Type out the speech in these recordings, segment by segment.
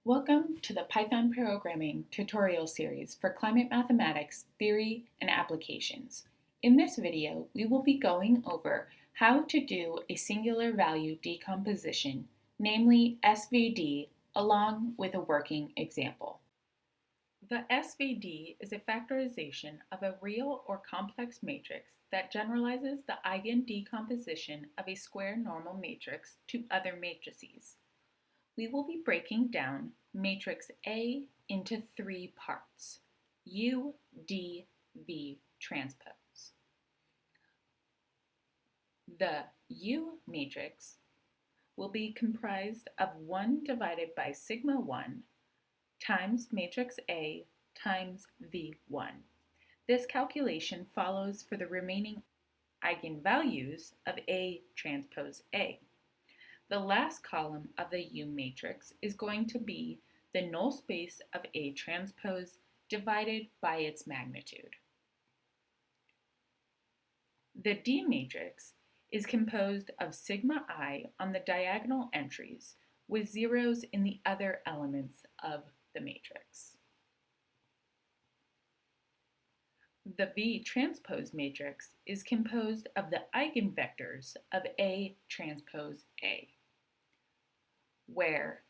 Welcome to the Python programming tutorial series for climate mathematics, theory, and applications. In this video, we will be going over how to do a singular value decomposition, namely SVD, along with a working example. The SVD is a factorization of a real or complex matrix that generalizes the eigen decomposition of a square normal matrix to other matrices. We will be breaking down matrix A into three parts: U, D, V transpose. The U matrix will be comprised of 1 divided by sigma 1 times matrix A times V1. This calculation follows for the remaining eigenvalues of A transpose A. The last column of the U matrix is going to be the null space of A transpose divided by its magnitude. The D matrix is composed of sigma I on the diagonal entries with zeros in the other elements of the matrix. The V transpose matrix is composed of the eigenvectors of A transpose A, where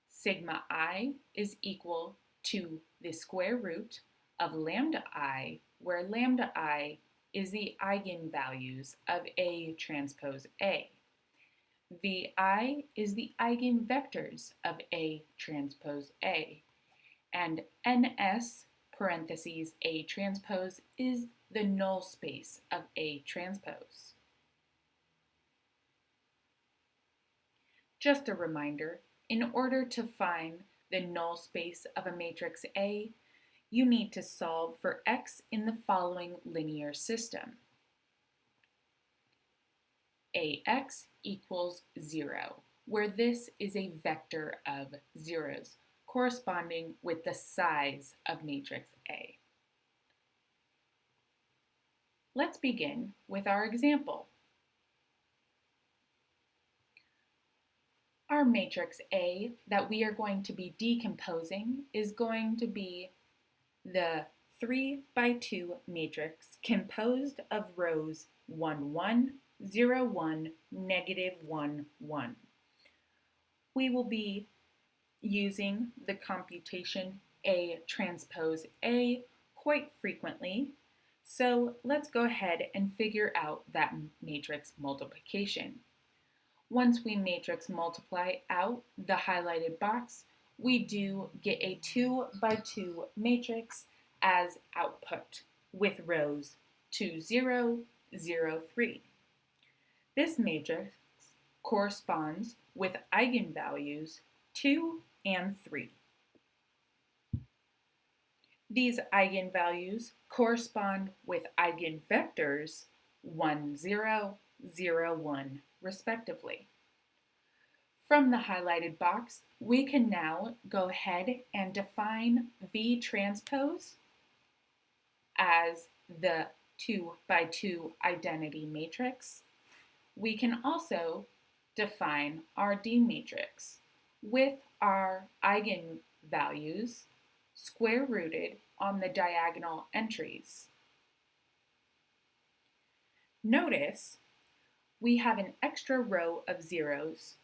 sigma I is equal to the square root of lambda I, where lambda I is the eigenvalues of A transpose A. Vi is the eigenvectors of A transpose A, and ns parentheses A transpose is the null space of A transpose. Just a reminder, in order to find the null space of a matrix A, you need to solve for x in the following linear system. Ax equals 0, where this is a vector of zeros, corresponding with the size of matrix A. Let's begin with our example. Our matrix A that we are going to be decomposing is going to be the 3 by 2 matrix composed of rows 1, 1, 0, 1, negative 1, 1. We will be using the computation A transpose A quite frequently, so let's go ahead and figure out that matrix multiplication. Once we matrix multiply out the highlighted box, we do get a 2 by 2 matrix as output with rows 2, 0, 0, 3. This matrix corresponds with eigenvalues 2 and 3. These eigenvalues correspond with eigenvectors 1, 0, 0, 1, respectively. From the highlighted box, we can now go ahead and define V transpose as the 2 by 2 identity matrix. We can also define our D matrix with our eigenvalues square rooted on the diagonal entries. Notice we have an extra row of zeros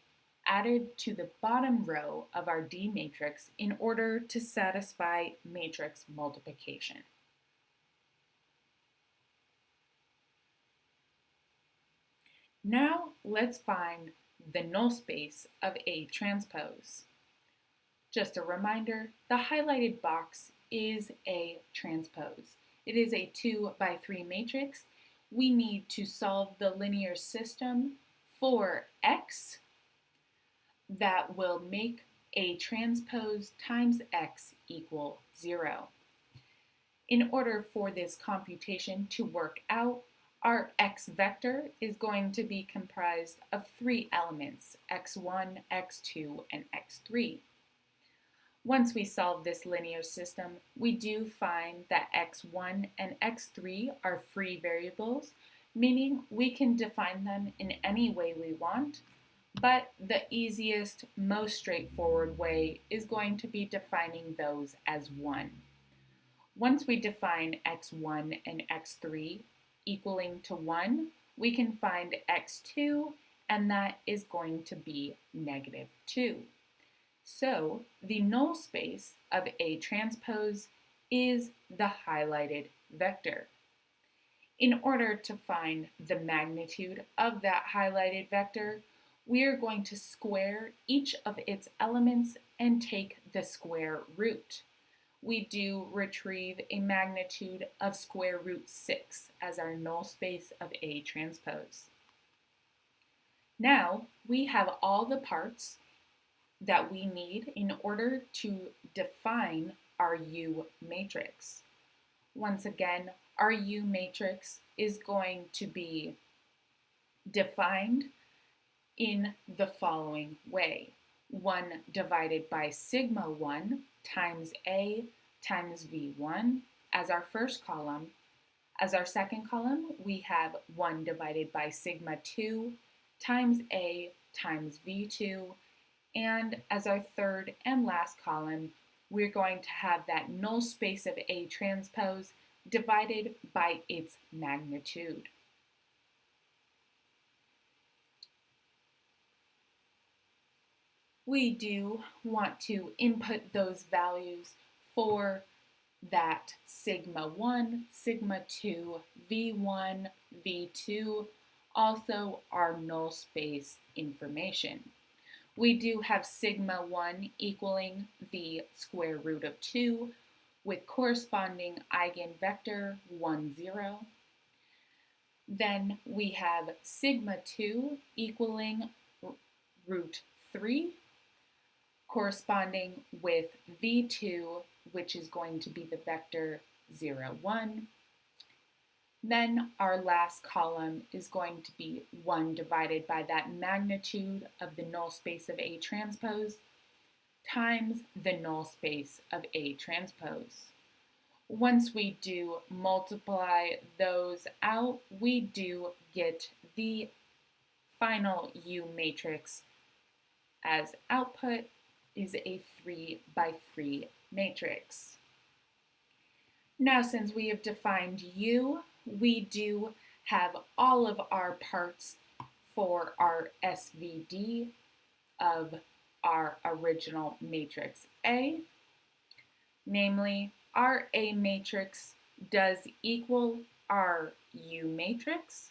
added to the bottom row of our D matrix in order to satisfy matrix multiplication. Now let's find the null space of A transpose. Just a reminder, the highlighted box is A transpose. It is a 2 by 3 matrix. We need to solve the linear system for x that will make A transpose times x equal 0. In order for this computation to work out, our x vector is going to be comprised of 3 elements, x1, x2, and x3. Once we solve this linear system, we do find that x1 and x3 are free variables, meaning we can define them in any way we want. but the easiest, most straightforward way is going to be defining those as 1. Once we define x1 and x3 equaling to 1, we can find x2, and that is going to be negative 2. So the null space of A transpose is the highlighted vector. In order to find the magnitude of that highlighted vector, we are going to square each of its elements and take the square root. We do retrieve a magnitude of square root 6 as our null space of A transpose. Now we have all the parts that we need in order to define our U matrix. Once again, our U matrix is going to be defined in the following way. 1 divided by sigma 1 times A times V1 as our first column. As our second column, we have 1 divided by sigma 2 times A times V2. And as our third and last column, we're going to have that null space of A transpose divided by its magnitude. We do want to input those values for that sigma 1, sigma 2, V1, V2, also our null space information. We do have sigma 1 equaling the square root of 2 with corresponding eigenvector 1, 0. Then we have sigma 2 equaling root 3 corresponding with V2, which is going to be the vector 0, 1. Then our last column is going to be 1 divided by that magnitude of the null space of A transpose times the null space of A transpose. Once we do multiply those out, we do get the final U matrix as output is a 3 by 3 matrix. Now, since we have defined U, we do have all of our parts for our SVD of our original matrix A. Namely, our A matrix does equal our U matrix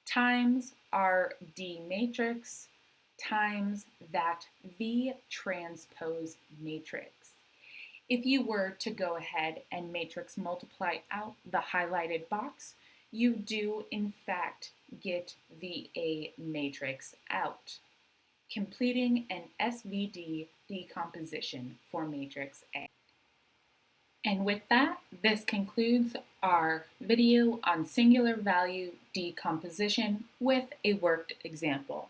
times our D matrix times that V transpose matrix. If you were to go ahead and matrix multiply out the highlighted box, you do in fact get the A matrix out, completing an SVD decomposition for matrix A. And with that, this concludes our video on singular value decomposition with a worked example.